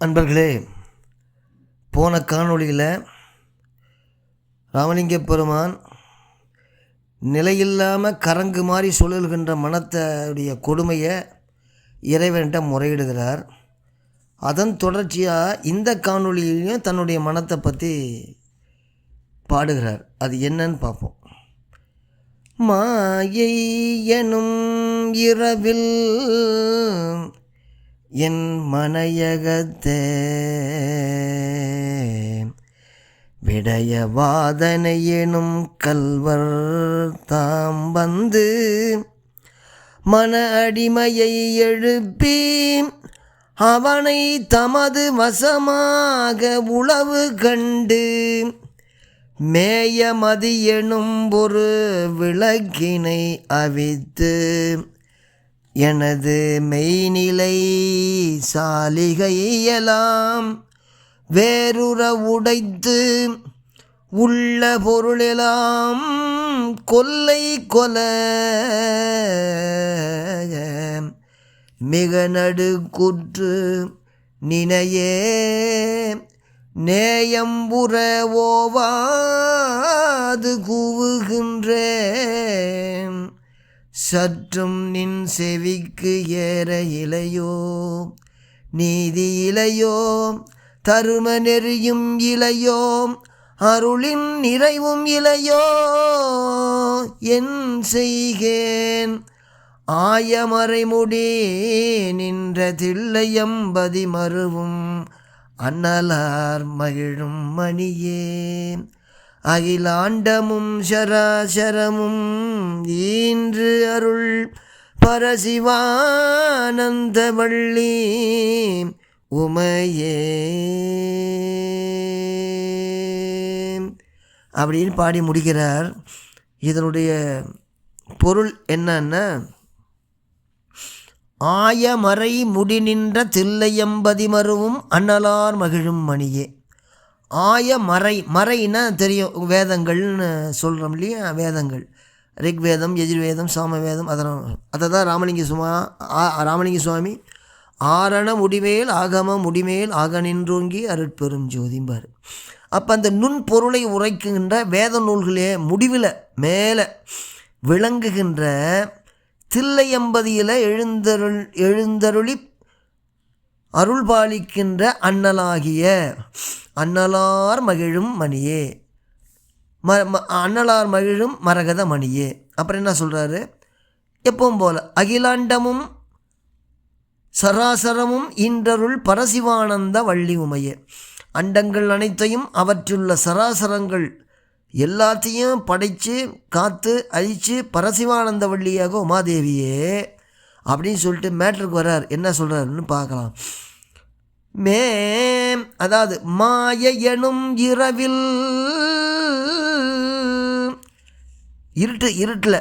அன்பர்களே, போன காணொளியில் ராமலிங்க பெருமான் நிலையில்லாமல் கரங்கு மாதிரி சுழல்கின்ற மனத்துடைய கொடுமையை இறைவன்கிட்ட முறையிடுகிறார். அதன் தொடர்ச்சியாக இந்த காணொளியிலையும் தன்னுடைய மனத்தை பற்றி பாடுகிறார். அது என்னன்னு பார்ப்போம். மாயை எனும் இரவில் என் மனையகத்தே விடய வாதனை எனும் கல்வர் தாம் வந்து மன அடிமையை எழுப்பி அவனை தமது வசமாக உளவு கண்டு மேயமதி எனும் ஒரு விளக்கினை அவித்து எனது மெய்நிலை சாலிகையெல்லாம் வேறுற உடைத்து உள்ள பொருளெல்லாம் கொல்லை கொல மிக நடுக்குற்று நினையே நேயம்புற ஓவாது கூவுகின்றேன். சற்றும் நின் செவிக்கு ஏற இலையோ நீதி இலையோ தரும நெறியும் இலையோ அருளின் நிறைவும் இலையோ என் செய்கேன். ஆயமறைமுடி நின்ற தில்லையம்பதி மருவும் அண்ணலார் மகிழும் மணியே அகிலாண்டமும் சராசரமும் ஈன்று அருள் பரசிவானந்த வள்ளி உமையே அப்படின்னு பாடி முடிக்கிறார். இதனுடைய பொருள் என்னன்னா, ஆயமறை முடி நின்ற தில்லையம்பதி மருவும் அண்ணலார் மகிழும் மணியே. ஆயமறை, மறைன்னா தெரியும், வேதங்கள்னு சொல்கிறோம் இல்லையா, வேதங்கள் ரிக்வேதம், யஜுர்வேதம், சாமவேதம். அதை தான் ராமலிங்க சுவாமி ஆரண முடிமேல் ஆகம முடிமேல் ஆக நின்றோங்கி அருட்பெரும் ஜோதிம்பார். அப்போ அந்த நுண் பொருளை உரைக்குகின்ற வேத நூல்களே முடிவில் மேலே விளங்குகின்ற தில்லையம்பதியில் எழுந்தருளி அருள் பாலிக்கின்ற அண்ணலாகிய அண்ணலார் மகிழும் மணியே, அண்ணலார் மகிழும் மரகத மணியே. அப்புறம் என்ன சொல்கிறாரு, எப்பவும் போல் அகிலாண்டமும் சராசரமும் இன்றருள் பரசிவானந்த வள்ளி உமையே. அண்டங்கள் அனைத்தையும் அவற்றுள்ள சராசரங்கள் எல்லாத்தையும் படைத்து காத்து அழித்து பரசிவானந்த வள்ளியாக உமாதேவியே அப்படின்னு சொல்லிட்டு மேட்ருக்கு வர்றார். என்ன சொல்கிறாருன்னு பார்க்கலாம். அதாவது மாய எனும் இரவில், இருட்டில்,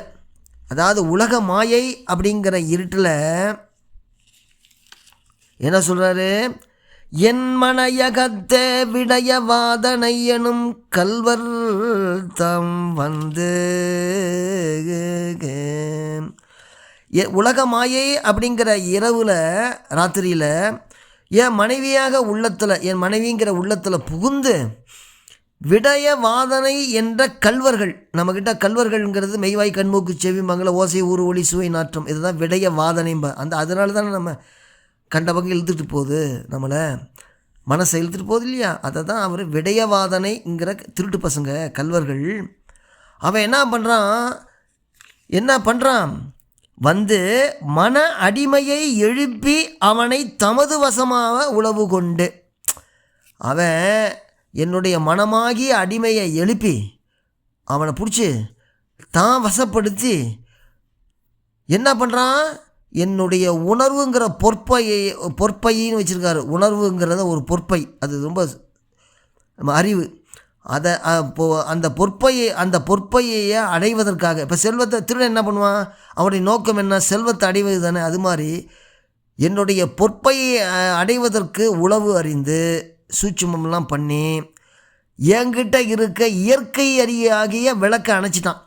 அதாவது உலக மாயை அப்படிங்கிற இருட்டில் என்ன சொல்கிறாரு, என் மனையகத்த விடய வாதனை எனும் கல்வர் தம் வந்து உலக மாயை அப்படிங்கிற இரவில் ராத்திரியில் என் மனைவிங்கிற உள்ளத்தில் புகுந்து விடய வாதனை என்ற கல்வர்கள், நம்மக்கிட்ட கல்வர்கள்ங்கிறது மெய்வாய் கண்மூக்கு செவி மங்கள ஓசை ஊறு ஒளி சுவை நாற்றம், இதுதான் விடய வாதனைம்ப. அதனால தானே நம்ம கண்ட பக்கம் இழுத்துட்டு போகுது, நம்மளை மனசை இழுத்துட்டு போகுது இல்லையா. அதை தான் அவர் விடயவாதனைங்கிற திருட்டு பசங்க கல்வர்கள். அவன் என்ன பண்ணுறான் வந்து மன அடிமையை எழுப்பி அவனை தமது வசமாக உளவு கொண்டு, அவன் என்னுடைய மனமாகிய அடிமையை எழுப்பி அவனை பிடிச்சி தான் வசப்படுத்தி என்ன பண்ணுறான், என்னுடைய உணர்வுங்கிற பொற்பையின்னு வச்சுருக்காரு. உணர்வுங்கிறத ஒரு பொற்பை, அது ரொம்ப அறிவு. அதை அந்த பொற்பையை அடைவதற்காக, இப்போ செல்வத்தை திருடன் என்ன பண்ணுவான், அவனுடைய நோக்கம் என்ன, செல்வத்தை அடைவது தானே. அது மாதிரி என்னுடைய பொற்பையை அடைவதற்கு உளவு அறிந்து சூட்சுமம்லாம் பண்ணி என்கிட்ட இருக்க இயற்கை ஆகிய விளக்கை அணைச்சிட்டான்.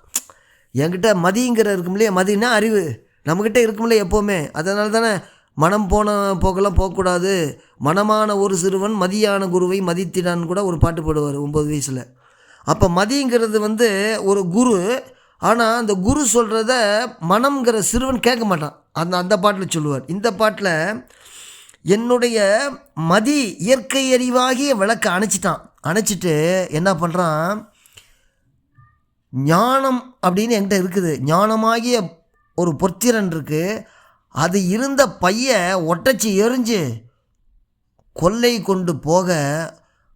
என்கிட்ட மதிங்கிற இருக்கும் இல்லையா, மதினா அறிவு நம்மக்கிட்ட இருக்கும்ல எப்போவுமே. அதனால தானே மனம் போன போக்கெல்லாம் போகக்கூடாது, மனமான ஒரு சிறுவன் மதியான குருவை மதித்திடான்னு கூட ஒரு பாட்டு பாடுவார் 9 வயசில். அப்போ மதிங்கிறது வந்து ஒரு குரு. ஆனால் அந்த குரு சொல்கிறத மனம்ங்கிற சிறுவன் கேட்க மாட்டான். அந்த பாட்டில் சொல்லுவார். இந்த பாட்டில் என்னுடைய மதி இயற்கை அறிவாகிய விளக்க அணைச்சிட்டு என்ன பண்ணுறான், ஞானம் அப்படின்னு என்கிட்ட இருக்குது, ஞானமாகிய ஒரு பொற்திறன் இருக்குது, அது இருந்த பைய ஒட்டச்சி எரிஞ்சு கொள்ளை கொண்டு போக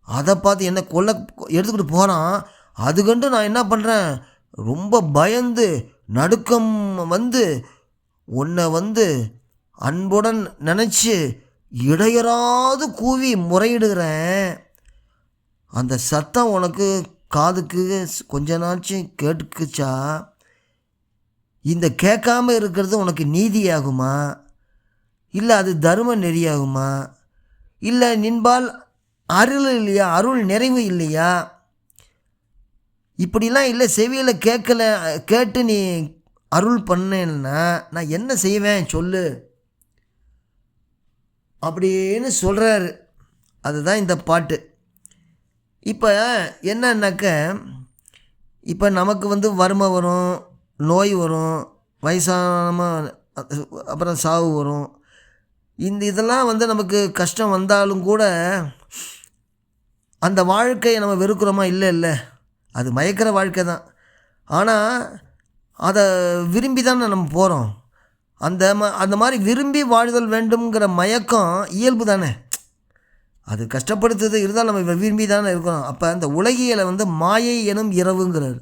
அதை பார்த்து என்ன கொல்ல எடுத்துக்கிட்டு போகிறான். அது கண்டு நான் என்ன பண்ணுறேன், ரொம்ப பயந்து நடுக்கம் வந்து உன்னை வந்து அன்புடன் நினச்சி இடையறாது கூவி முறையிடுகிறேன். அந்த சத்தம் உனக்கு காதுக்கு கொஞ்ச நாச்சும் கேட்டுக்குச்சா? இந்த கேட்காம இருக்கிறது உனக்கு நீதியாகுமா, இல்லை அது தர்ம நெறியாகுமா, இல்லை நின்பால் அருள் இல்லையா, அருள் நிறைவு இல்லையா? இப்படிலாம் இல்லை, செவியில் கேட்டு நீ அருள் பண்ணேன்னா நான் என்ன செய்வேன் சொல்லு அப்படின்னு சொல்கிறாரு. அதுதான் இந்த பாட்டு. இப்போ என்னன்னாக்க, இப்போ நமக்கு வந்து வறுமை வரும், நோய் வரும், வயசான அப்புறம் சாவு வரும். இதெல்லாம் வந்து நமக்கு கஷ்டம் வந்தாலும் கூட அந்த வாழ்க்கையை நம்ம வெறுக்கிறோமா? இல்லை, அது மயக்கிற வாழ்க்கை தான். ஆனால் அதை விரும்பி தான் நம்ம போகிறோம். அந்த மாதிரி விரும்பி வாழ்தல் வேண்டும்ங்கிற மயக்கம் இயல்பு தானே, அது கஷ்டப்படுத்துது. இருந்தாலும் நம்ம விரும்பி தானே இருக்கிறோம். அப்போ அந்த உலகியலை வந்து மாயை எனும் இரவுங்கிறார்.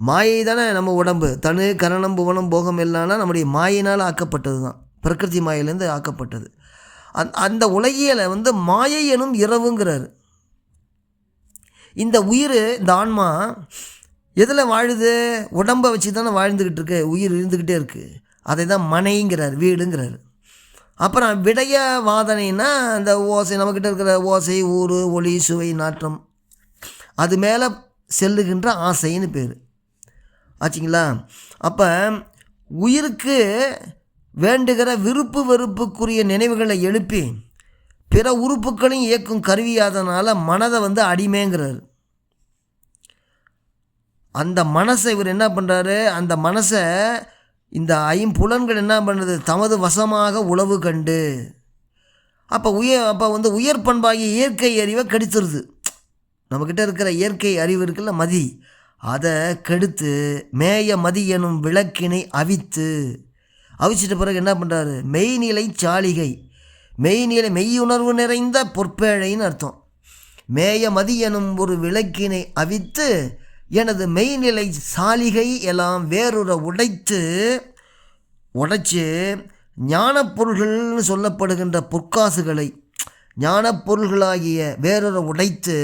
மாயை தானே நம்ம உடம்பு. தனு கரணம் புவனம் போகம் எல்லாம்னா நம்முடைய மாயினால் ஆக்கப்பட்டது தான், பிரகிருதி மாயிலேருந்து ஆக்கப்பட்டது. அந்த உலகியலை வந்து மாயை எனும் இரவுங்கிறார். இந்த உயிர், இந்த ஆன்மா எதில் வாழுது? உடம்பை வச்சு தானே வாழ்ந்துக்கிட்டு இருக்கு, உயிர் இருந்துக்கிட்டே இருக்குது. அதை தான் மனைங்கிறார், வீடுங்கிறார். அப்புறம் விடய வாதனைன்னா அந்த ஓசை, நம்மக்கிட்ட இருக்கிற ஓசை, ஊறு, ஒளி, சுவை, நாற்றம், அது மேலே செல்லுகின்ற ஆசைன்னு பேர் ஆச்சுங்களா. அப்போ உயிருக்கு வேண்டுகிற விருப்பு வெறுப்புக்குரிய நினைவுகளை எழுப்பி பிற உறுப்புகளையும் இயக்கும் கருவியாதனால மனதை வந்து அடிமைங்கிறார். அந்த மனசை இவர் என்ன பண்ணுறாரு, அந்த மனசை இந்த ஐம்புலன்கள் என்ன பண்ணுறது, தமது வசமாக உளவு கண்டு அப்போ வந்து உயர் பண்பாகிய இயற்கை அறிவை கெடுத்துருது. நம்மக்கிட்ட இருக்கிற இயற்கை அறிவு இருக்குல்ல, மதி, அதை கெடுத்து மேய மதி எனும் விளக்கினை அவிச்சிட்ட பிறகு என்ன பண்ணுறாரு, மெய்நிலை சாலிகை, மெய்யுணர்வு நிறைந்த பொற்பேழைன்னு அர்த்தம். மேய மதி எனும் ஒரு விளக்கினை அவித்து எனது மெய்நிலை சாலிகை எல்லாம் வேறொரு உடைச்சு ஞானப்பொருள்கள்னு சொல்லப்படுகின்ற பொற்காசுகளை, ஞானப்பொருள்களாகிய வேறொரு உடைத்து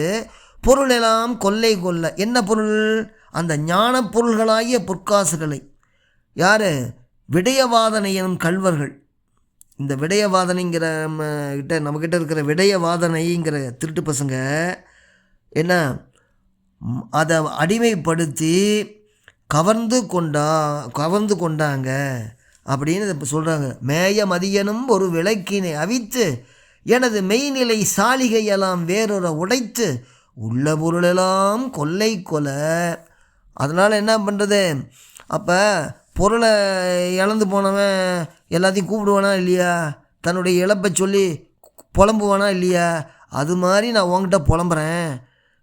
பொருளெல்லாம் கொள்ளை கொள்ள. என்ன பொருள்? அந்த ஞானப்பொருள்களாகிய பொற்காசுகளை. யார்? விடயவாதனை எனும் கள்வர்கள். இந்த விடயவாதனைங்கிற நம்மக்கிட்ட இருக்கிற விடயவாதனைங்கிற திருட்டு பசங்க என்ன, அதை அடிமைப்படுத்தி கவர்ந்து கொண்டாங்க அப்படின்னு இப்போ சொல்கிறாங்க. மேய மதியனும் ஒரு விளக்கினை அவித்து எனது மெய்நிலை சாலிகையெல்லாம் வேறொரு உடைத்து உள்ள பொருளெல்லாம் கொள்ளை கொல. அதனால் என்ன பண்ணுறது, அப்போ பொருளை இழந்து போனவன் எல்லாத்தையும் கூப்பிடுவானா இல்லையா, தன்னுடைய இழப்பை சொல்லி புலம்புவானா இல்லையா, அது மாதிரி நான் உங்ககிட்ட புலம்புறேன்,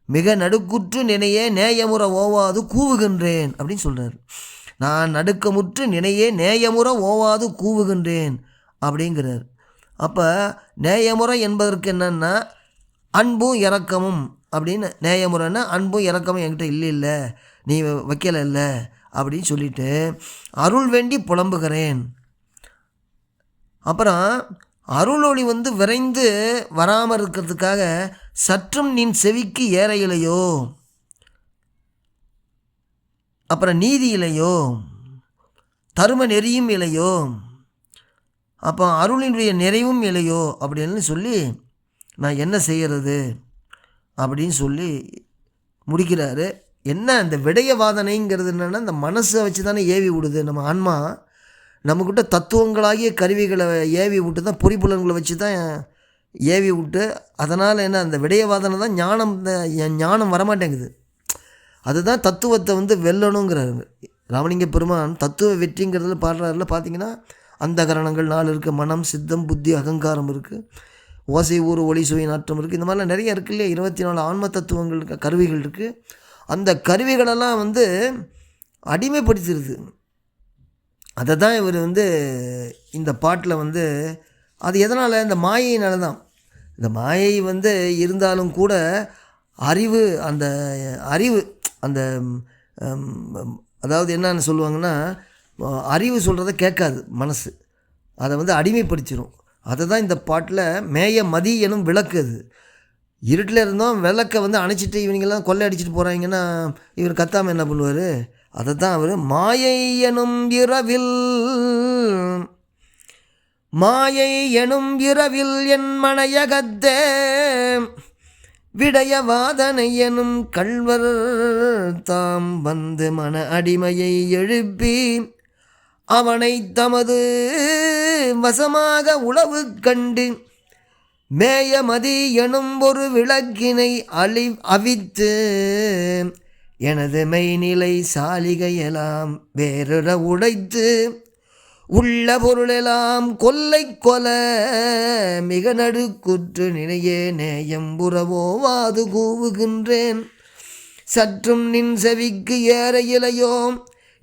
மிக நடுக்குற்று நினையே நேயமுற ஓவாது கூவுகின்றேன் அப்படின்னு சொல்கிறார். நான் நடுக்கமுற்று நினையே நேயமுற ஓவாது கூவுகின்றேன் அப்படிங்கிறார். அப்போ நேயமுறை என்பதற்கு என்னன்னா அன்பும் இரக்கமும் அப்படின்னு. நேயமுறைன்னா அன்பும் இரக்கமும் என்கிட்ட இல்லை, நீ வைக்கல இல்லை அப்படின்னு சொல்லிட்டு அருள் வேண்டி புலம்புகிறேன். அப்புறம் அருளொளி வந்து விரைந்து வராமல் இருக்கிறதுக்காக சற்றும் நின் செவிக்கு ஏற இலையோ, அப்புறம் நீதி இலையோ, தரும நெறியும் இலையோ, அப்போ அருளினுடைய நிறைவும் இலையோ அப்படின்னு சொல்லி நான் என்ன செய்கிறது அப்படின்னு சொல்லி முடிக்கிறாரு. என்ன இந்த விடயவாதனைங்கிறது என்னென்னா, இந்த மனசை வச்சு தானே ஏவி விடுது நம்ம ஆன்மா. நம்மக்கிட்ட தத்துவங்களாகிய கருவிகளை ஏவி விட்டு தான் பொறிப்புலன்களை வச்சு தான் ஏவி விட்டு, அதனால் என்ன அந்த விடயவாதனை தான் ஞானம் வரமாட்டேங்குது. அதுதான் தத்துவத்தை வந்து வெல்லணுங்கிறாரு ராமலிங்க பெருமான். தத்துவ வெற்றிங்கிறதுல பாடுறாருல பார்த்தீங்கன்னா, அந்த கரணங்கள் 4 இருக்குது. மனம், சித்தம், புத்தி, அகங்காரம் இருக்குது. ஓசை, ஊறு, ஒளி, சுவை, நாற்றம் இருக்குது. இந்த மாதிரிலாம் நிறைய இருக்குது இல்லையா? 24 ஆன்ம தத்துவங்கள் கருவிகள் இருக்குது. அந்த கருவிகளெல்லாம் வந்து அடிமைப்படுத்திடுது. அதை தான் இவர் வந்து இந்த பாட்டில் வந்து, அது எதனால்? இந்த மாயையினால தான். இந்த மாயை வந்து இருந்தாலும் கூட அந்த அறிவு அந்த அதாவது என்னன்னு சொல்லுவாங்கன்னா, அறிவு சொல்கிறத கேட்காது மனசு, அதை வந்து அடிமைப்படுத்திடும். அதை தான் இந்த பாட்டில் மேய மதி எனும் விளக்கு. அது இருட்டில் இருந்தோம், விளக்கை வந்து அணைச்சிட்டு இவங்கெல்லாம் கொள்ளை அடிச்சிட்டு போகிறாங்கன்னா இவர் கத்தாமல் என்ன பண்ணுவார்? அதை தான் அவர் மாயை எனும் இரவில் என் மனையகத்தே விடய வாதனை எனும் கள்வர் தாம் வந்து மன அடிமையை எழுப்பி அவனை தமது வசமாக உளவு கண்டு மேயமதி எனும் ஒரு விளக்கினை அவித்து எனது மெய்நிலை சாலிகையெல்லாம் வேறுற உடைத்து உள்ள பொருளெல்லாம் கொல மிக நடுக்குற்று நினையே நேயம் புறவோவாது கூவுகின்றேன். சற்றும் நின் செவிக்கு ஏற இலையோ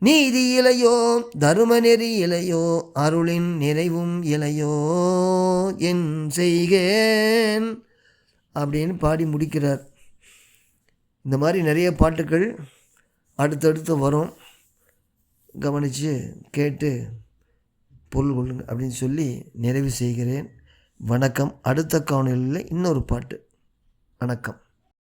நீதி இலையோ தரும நெறி இலையோ அருளின் நிறைவும் இலையோ என் செய்கேன் அப்படின்னு பாடி முடிக்கிறார். இந்த மாதிரி நிறைய பாட்டுகள் அடுத்தடுத்து வரும். கவனித்து கேட்டு பொருள் கொள்ளுங்க அப்படின்னு சொல்லி நிறைவு செய்கிறேன். வணக்கம். அடுத்த காணொலியில் இன்னொரு பாட்டு. வணக்கம்.